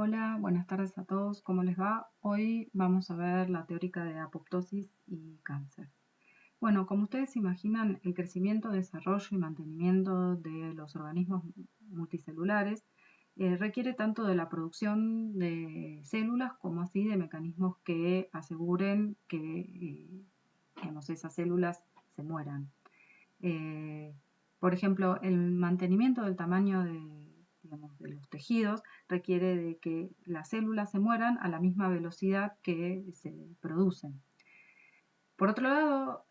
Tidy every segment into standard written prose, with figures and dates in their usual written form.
Hola, buenas tardes a todos, ¿cómo les va? Hoy vamos a ver la teórica de apoptosis y cáncer. Bueno, como ustedes se imaginan, el crecimiento, desarrollo y mantenimiento de los organismos multicelulares requiere tanto de la producción de células como así de mecanismos que aseguren que esas células se mueran. Por ejemplo, el mantenimiento del tamaño de los tejidos requiere de que las células se mueran a la misma velocidad que se producen. Por otro lado,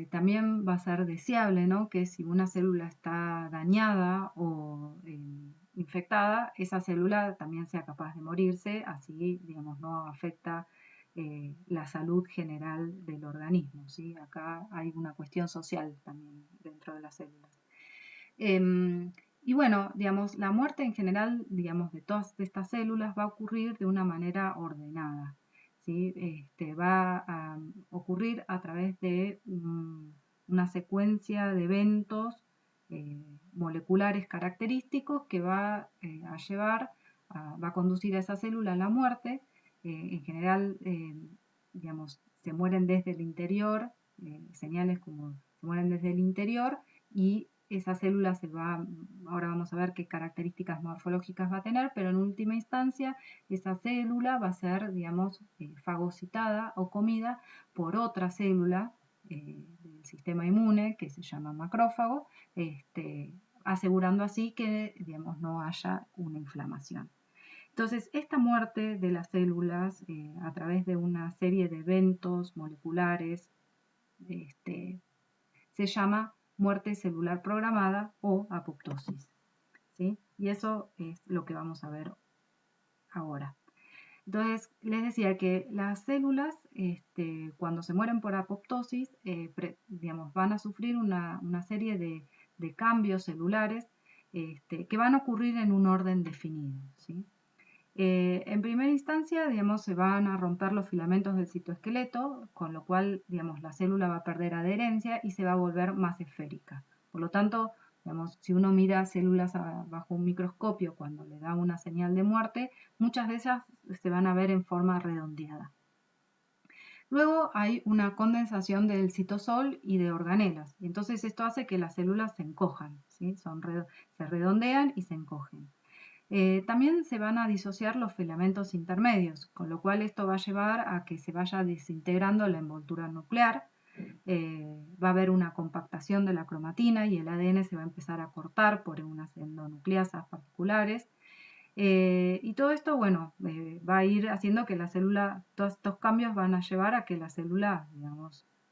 también va a ser deseable, ¿no?, que si una célula está dañada o infectada, esa célula también sea capaz de morirse, así, no afecta la salud general del organismo, ¿sí? Acá hay una cuestión social también dentro de las células. Y bueno, la muerte en general, de todas estas células va a ocurrir de una manera ordenada, ¿sí? Va a ocurrir a través de una secuencia de eventos moleculares característicos que va a llevar, va a conducir a esa célula a la muerte. En general, se mueren desde el interior, señales como se mueren desde el interior y esa célula ahora vamos a ver qué características morfológicas va a tener, pero en última instancia esa célula va a ser, fagocitada o comida por otra célula del sistema inmune que se llama macrófago, asegurando así que, no haya una inflamación. Entonces, esta muerte de las células a través de una serie de eventos moleculares se llama muerte celular programada o apoptosis, ¿sí? Y eso es lo que vamos a ver ahora. Entonces, les decía que las células, cuando se mueren por apoptosis, van a sufrir una serie de cambios celulares que van a ocurrir en un orden definido, ¿sí? En primera instancia, se van a romper los filamentos del citoesqueleto, con lo cual, la célula va a perder adherencia y se va a volver más esférica. Por lo tanto, si uno mira células bajo un microscopio cuando le da una señal de muerte, muchas de ellas se van a ver en forma redondeada. Luego hay una condensación del citosol y de organelas, y entonces esto hace que las células se encojan, ¿sí? Se redondean y se encogen. También se van a disociar los filamentos intermedios, con lo cual esto va a llevar a que se vaya desintegrando la envoltura nuclear, va a haber una compactación de la cromatina y el ADN se va a empezar a cortar por unas endonucleasas particulares. Y todo esto, va a ir haciendo que la célula, todos estos cambios van a llevar a que la célula,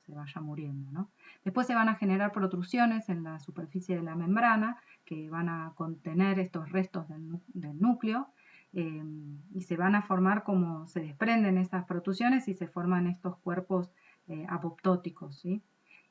se vaya muriendo, ¿no? Después se van a generar protrusiones en la superficie de la membrana que van a contener estos restos del núcleo y se van a formar como se desprenden esas protrusiones y se forman estos cuerpos apoptóticos, ¿sí?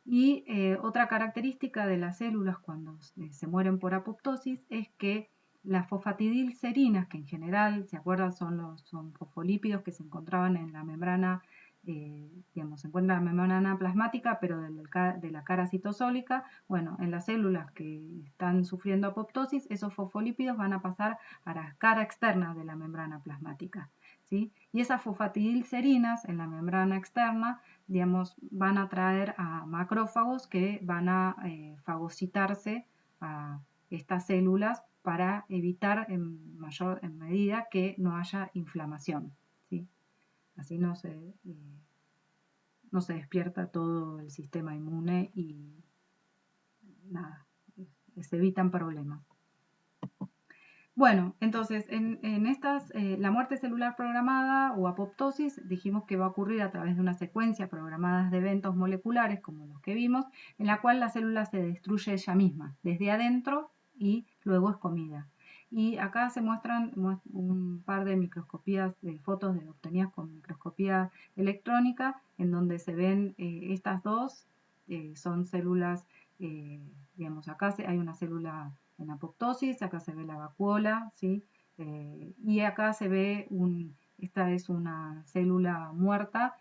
Y otra característica de las células cuando se mueren por apoptosis es que las fosfatidilcerinas, que en general, ¿se acuerdan? Son fosfolípidos que se encontraban en la membrana, se encuentra en la membrana plasmática, pero de la cara citosólica. Bueno, en las células que están sufriendo apoptosis, esos fosfolípidos van a pasar a la cara externa de la membrana plasmática, ¿sí? Y esas fosfatidilcerinas en la membrana externa, van a atraer a macrófagos que van a fagocitarse a estas células para evitar en medida que no haya inflamación, ¿sí? Así no se despierta todo el sistema inmune y nada, se evitan problemas. Bueno, entonces en estas, la muerte celular programada o apoptosis dijimos que va a ocurrir a través de una secuencia programada de eventos moleculares como los que vimos, en la cual la célula se destruye ella misma, desde adentro y luego es comida. Y acá se muestran un par de microscopías, de fotos obtenidas con microscopía electrónica, en donde se ven estas dos, son células, acá hay una célula en apoptosis, acá se ve la vacuola, ¿sí? Y acá se ve, esta es una célula muerta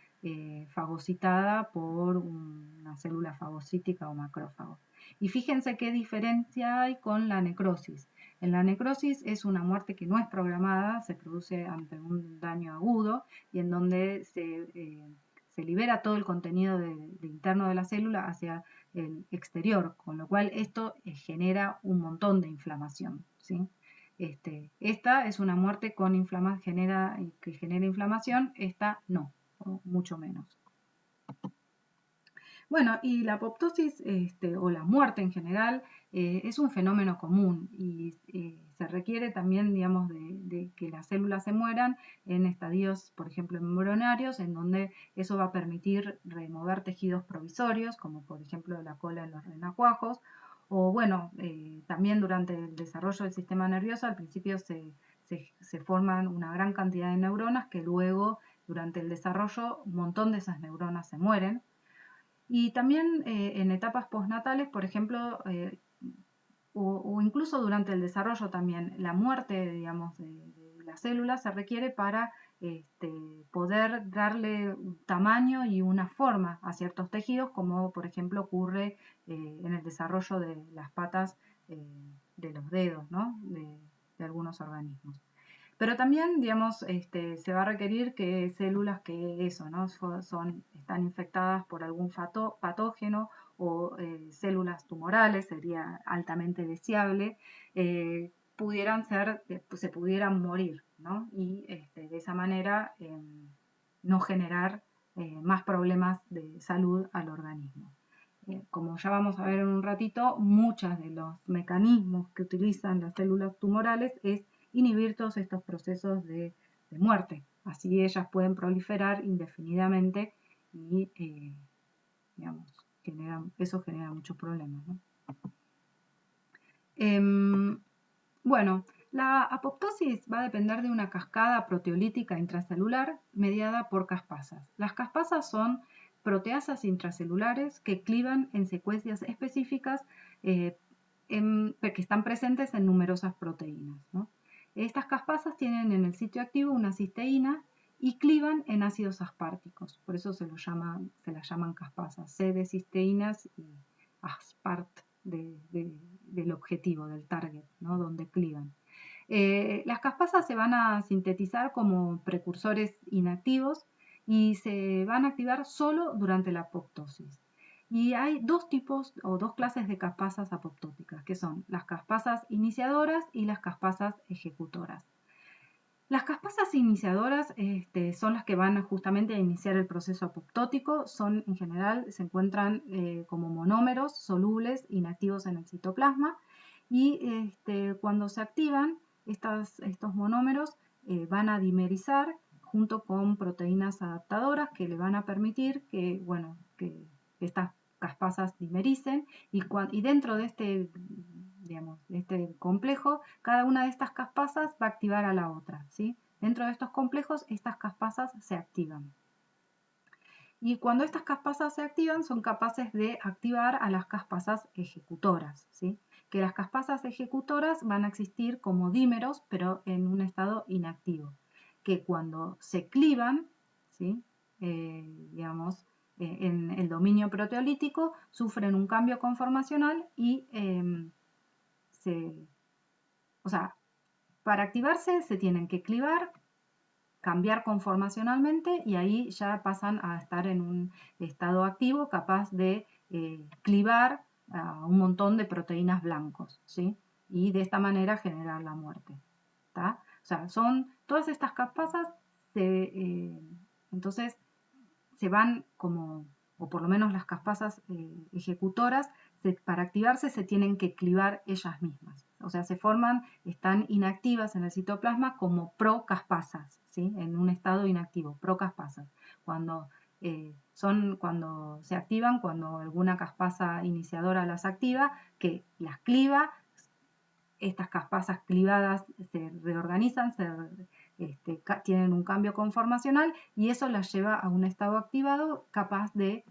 fagocitada por una célula fagocítica o macrófago. Y fíjense qué diferencia hay con la necrosis. la necrosis es una muerte que no es programada, se produce ante un daño agudo y en donde se libera todo el contenido de interno de la célula hacia el exterior, con lo cual esto genera un montón de inflamación, ¿sí? Esta es una muerte con que genera inflamación, esta no, o mucho menos. Bueno, y la apoptosis o la muerte en general es un fenómeno común y se requiere también, digamos, de que las células se mueran en estadios, por ejemplo, embrionarios, en donde eso va a permitir remover tejidos provisorios, como por ejemplo la cola en los renacuajos, o bueno, también durante el desarrollo del sistema nervioso, al principio se forman una gran cantidad de neuronas que luego, durante el desarrollo, un montón de esas neuronas se mueren. Y también en etapas postnatales, por ejemplo, o incluso durante el desarrollo también, la muerte, digamos, de las células se requiere para poder darle un tamaño y una forma a ciertos tejidos, como por ejemplo ocurre en el desarrollo de las patas de los dedos, ¿no? de algunos organismos. Pero también, digamos, se va a requerir que células que eso, ¿no? Están infectadas por algún patógeno o células tumorales, sería altamente deseable, se pudieran morir, ¿no? Y de esa manera no generar más problemas de salud al organismo. Como ya vamos a ver en un ratito, muchos de los mecanismos que utilizan las células tumorales es inhibir todos estos procesos de muerte. Así ellas pueden proliferar indefinidamente y, digamos, eso genera muchos problemas, ¿no? Bueno, la apoptosis va a depender de una cascada proteolítica intracelular mediada por caspasas. Las caspasas son proteasas intracelulares que clivan en secuencias específicas que están presentes en numerosas proteínas, ¿no? Estas caspasas tienen en el sitio activo una cisteína y clivan en ácidos aspárticos, por eso se las llaman caspasas, C de cisteínas y aspart del objetivo, del target, ¿no? Donde clivan. Las caspasas se van a sintetizar como precursores inactivos y se van a activar solo durante la apoptosis. Y hay dos tipos o dos clases de caspasas apoptóticas, que son las caspasas iniciadoras y las caspasas ejecutoras. Las caspasas iniciadoras son las que van justamente a iniciar el proceso apoptótico, en general se encuentran como monómeros solubles inactivos en el citoplasma y cuando se activan estos monómeros van a dimerizar junto con proteínas adaptadoras que le van a permitir que estas caspasas dimericen y dentro de este complejo, cada una de estas caspasas va a activar a la otra, ¿sí? Dentro de estos complejos, estas caspasas se activan. Y cuando estas caspasas se activan, son capaces de activar a las caspasas ejecutoras, ¿sí? Que las caspasas ejecutoras van a existir como dímeros, pero en un estado inactivo. Que cuando se clivan, ¿sí? En el dominio proteolítico, sufren un cambio conformacional y para activarse se tienen que clivar, cambiar conformacionalmente y ahí ya pasan a estar en un estado activo capaz de clivar a un montón de proteínas blancos, ¿sí? Y de esta manera generar la muerte, ¿tá? O sea, todas estas caspasas, entonces se van como, o por lo menos las caspasas ejecutoras, para activarse se tienen que clivar ellas mismas. O sea, están inactivas en el citoplasma como procaspasas, ¿sí? En un estado inactivo, procaspasas. Cuando se activan, cuando alguna caspasa iniciadora las activa, que las cliva, estas caspasas clivadas se reorganizan, tienen un cambio conformacional y eso las lleva a un estado activado capaz de,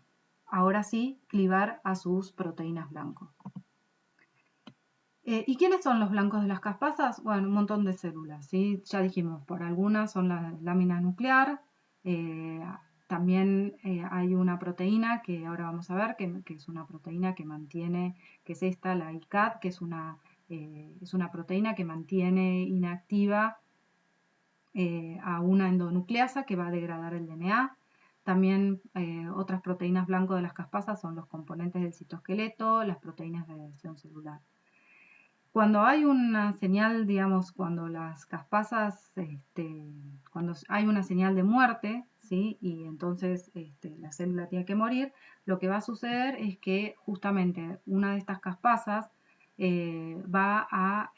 ahora sí, clivar a sus proteínas blancos. ¿Y quiénes son los blancos de las caspasas? Bueno, un montón de células, ¿sí? Ya dijimos, por algunas son la lámina nuclear, también hay una proteína que ahora vamos a ver, que es una proteína que mantiene, que es esta, la ICAD, que es una es una proteína que mantiene inactiva a una endonucleasa que va a degradar el DNA. También otras proteínas blanco de las caspasas son los componentes del citoesqueleto, las proteínas de adhesión celular. Cuando hay una señal, digamos, cuando las caspasas, cuando hay una señal de muerte, ¿sí? Y entonces la célula tiene que morir, lo que va a suceder es que justamente una de estas caspasas va a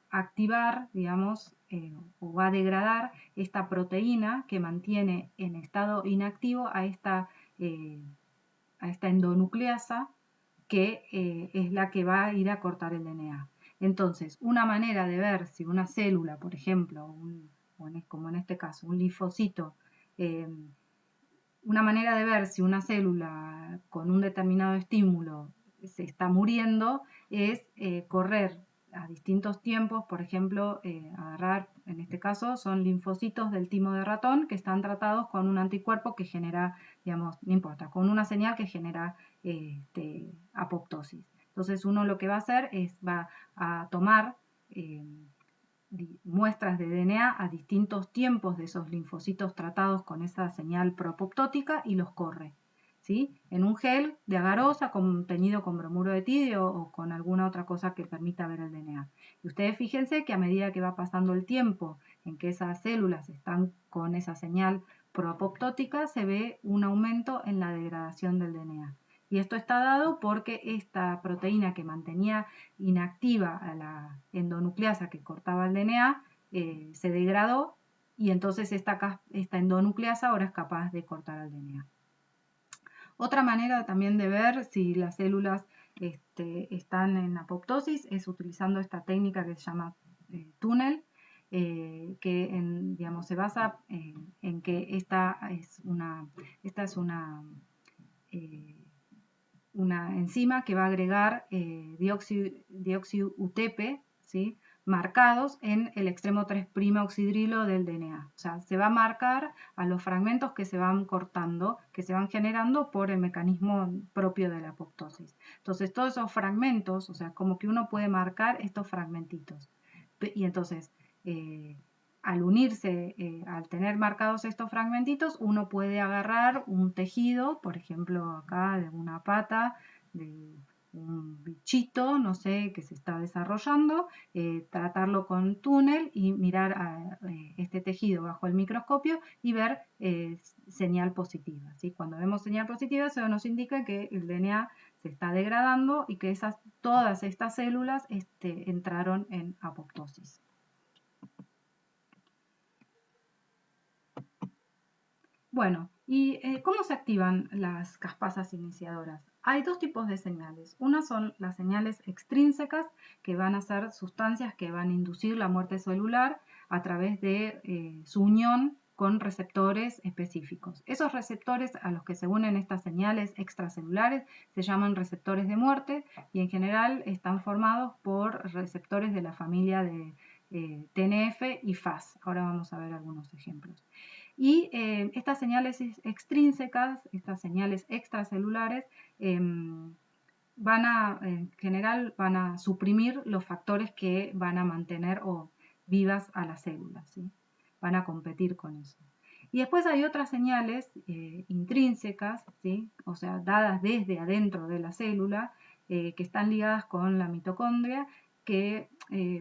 activar, digamos, o va a degradar esta proteína que mantiene en estado inactivo a esta endonucleasa, que es la que va a ir a cortar el DNA. Entonces, una manera de ver si una célula, por ejemplo, como en este caso, un linfocito, una manera de ver si una célula con un determinado estímulo se está muriendo es correr a distintos tiempos, por ejemplo, agarrar, en este caso, son linfocitos del timo de ratón que están tratados con un anticuerpo que genera, digamos, no importa, con una señal que genera apoptosis. Entonces uno lo que va a hacer es, va a tomar muestras de DNA a distintos tiempos de esos linfocitos tratados con esa señal proapoptótica y los corre, ¿sí? En un gel de agarosa contenido con bromuro de tidio o con alguna otra cosa que permita ver el DNA. Y ustedes fíjense que a medida que va pasando el tiempo en que esas células están con esa señal proapoptótica, se ve un aumento en la degradación del DNA. Y esto está dado porque esta proteína que mantenía inactiva a la endonucleasa que cortaba el DNA se degradó y entonces esta endonucleasa ahora es capaz de cortar el DNA. Otra manera también de ver si las células están en apoptosis es utilizando esta técnica que se llama túnel, que digamos, se basa en que esta es una enzima que va a agregar dióxido UTP, ¿sí? Marcados en el extremo 3' oxidrilo del DNA. O sea, se va a marcar a los fragmentos que se van cortando, que se van generando por el mecanismo propio de la apoptosis. Entonces, todos esos fragmentos, o sea, como que uno puede marcar estos fragmentitos. Y entonces, al unirse, al tener marcados estos fragmentitos, uno puede agarrar un tejido, por ejemplo acá de una pata, de un bichito, no sé, que se está desarrollando, tratarlo con túnel y mirar a este tejido bajo el microscopio y ver señal positiva, ¿sí? Cuando vemos señal positiva, eso nos indica que el DNA se está degradando y que todas estas células entraron en apoptosis. Bueno, ¿y cómo se activan las caspasas iniciadoras? Hay dos tipos de señales. Una son las señales extrínsecas, que van a ser sustancias que van a inducir la muerte celular a través de su unión con receptores específicos. Esos receptores a los que se unen estas señales extracelulares se llaman receptores de muerte y en general están formados por receptores de la familia de TNF y FAS. Ahora vamos a ver algunos ejemplos. Y estas señales extrínsecas, estas señales extracelulares, en general van a suprimir los factores que van a mantener vivas a las células, ¿sí? Van a competir con eso. Y después hay otras señales intrínsecas, ¿sí? O sea, dadas desde adentro de la célula, que están ligadas con la mitocondria, que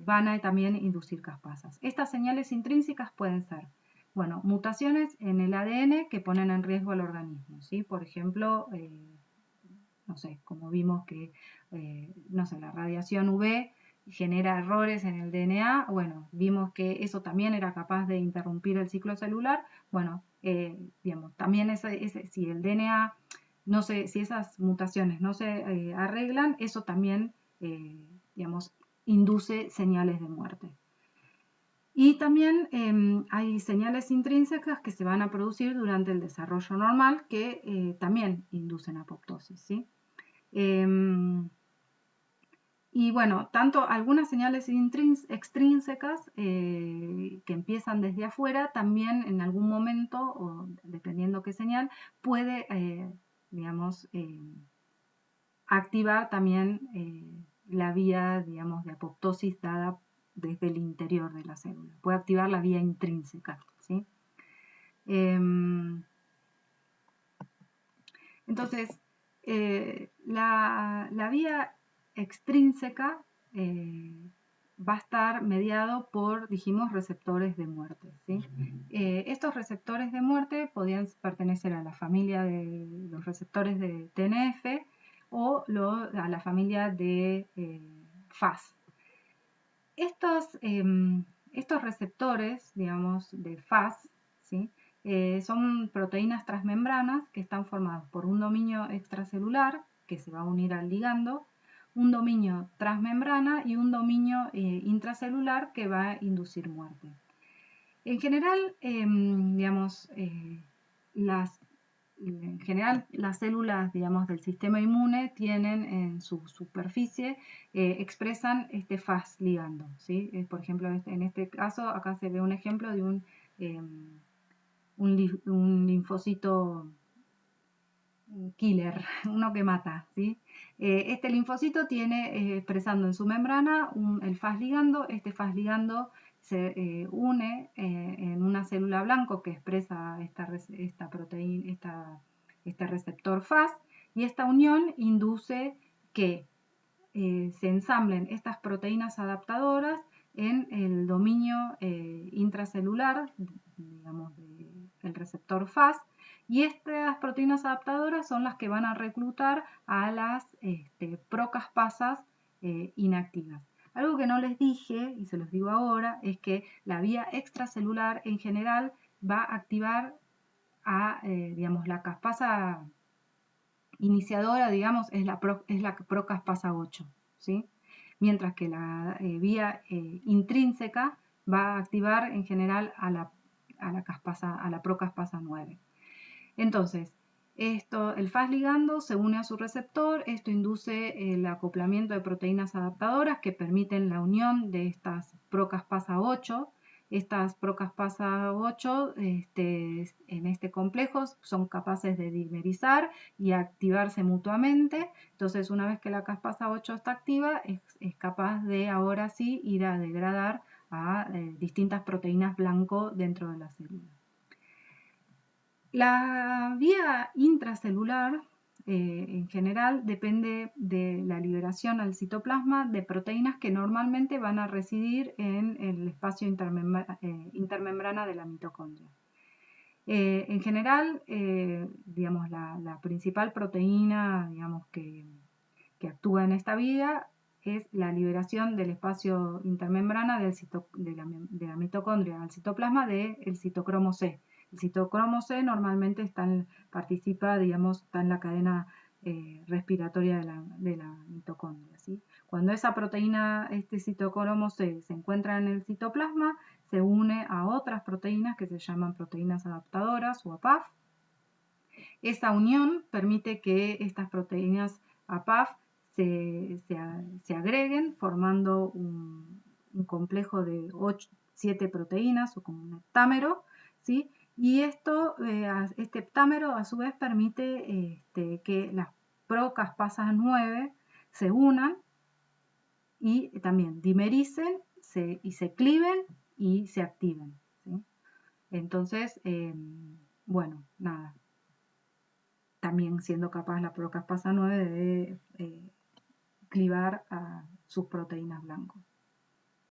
van a también inducir caspasas. Estas señales intrínsecas pueden ser, bueno, mutaciones en el ADN que ponen en riesgo al organismo, ¿sí? Por ejemplo, no sé, como vimos que, no sé, la radiación UV genera errores en el DNA, bueno, vimos que eso también era capaz de interrumpir el ciclo celular, bueno, digamos, también si el DNA, no sé, si esas mutaciones no se arreglan, eso también, digamos, induce señales de muerte. Y también hay señales intrínsecas que se van a producir durante el desarrollo normal que también inducen apoptosis, ¿sí? Y bueno, tanto algunas señales extrínsecas que empiezan desde afuera, también en algún momento, o dependiendo qué señal, puede, digamos, activar también la vía, digamos, de apoptosis dada desde el interior de la célula. Puede activar la vía intrínseca, ¿sí? Entonces, la vía extrínseca va a estar mediado por, dijimos, receptores de muerte, ¿sí? Estos receptores de muerte podían pertenecer a la familia de los receptores de TNF o a la familia de FAS. Estos receptores, digamos, de FAS, ¿sí? Son proteínas transmembranas que están formadas por un dominio extracelular que se va a unir al ligando, un dominio transmembrana y un dominio intracelular que va a inducir muerte. En general, digamos, las células, digamos, del sistema inmune tienen en su superficie, expresan este FAS ligando, ¿sí? Por ejemplo, en este caso, acá se ve un ejemplo de un linfocito killer, uno que mata, ¿sí? Este linfocito tiene expresando en su membrana el FAS ligando. Este FAS ligando se une en una célula blanco que expresa esta proteína, este receptor FAS, y esta unión induce que se ensamblen estas proteínas adaptadoras en el dominio intracelular, digamos, del receptor FAS, y estas proteínas adaptadoras son las que van a reclutar a las procaspasas inactivas. Algo que no les dije, y se los digo ahora, es que la vía extracelular en general va a activar a, digamos, la caspasa iniciadora, digamos, es la procaspasa 8, ¿sí? Mientras que la vía intrínseca va a activar en general a la procaspasa 9. Entonces, el FAS ligando se une a su receptor, esto induce el acoplamiento de proteínas adaptadoras que permiten la unión de estas procaspasa 8. Estas procaspasa 8 en este complejo son capaces de dimerizar y activarse mutuamente. Entonces, una vez que la caspasa 8 está activa, es capaz de ahora sí ir a degradar a distintas proteínas blanco dentro de la célula. La vía intracelular en general depende de la liberación al citoplasma de proteínas que normalmente van a residir en el espacio intermembrana de la mitocondria. En general, digamos, la principal proteína, digamos, que actúa en esta vía es la liberación del espacio intermembrana de la mitocondria al citoplasma del citocromo C. El citocromo C normalmente participa, digamos, está en la cadena respiratoria de la mitocondria, ¿sí? Cuando esa proteína, este citocromo C, se encuentra en el citoplasma, se une a otras proteínas que se llaman proteínas adaptadoras o APAF. Esa unión permite que estas proteínas APAF se agreguen formando un complejo de 7 proteínas o como un heptámero, ¿sí? Y este heptámero a su vez permite que las procaspasas 9 se unan y también dimericen y se cliven y se activen, ¿sí? Entonces, bueno, nada. También siendo capaz la procaspasa 9 de clivar a sus proteínas blancas.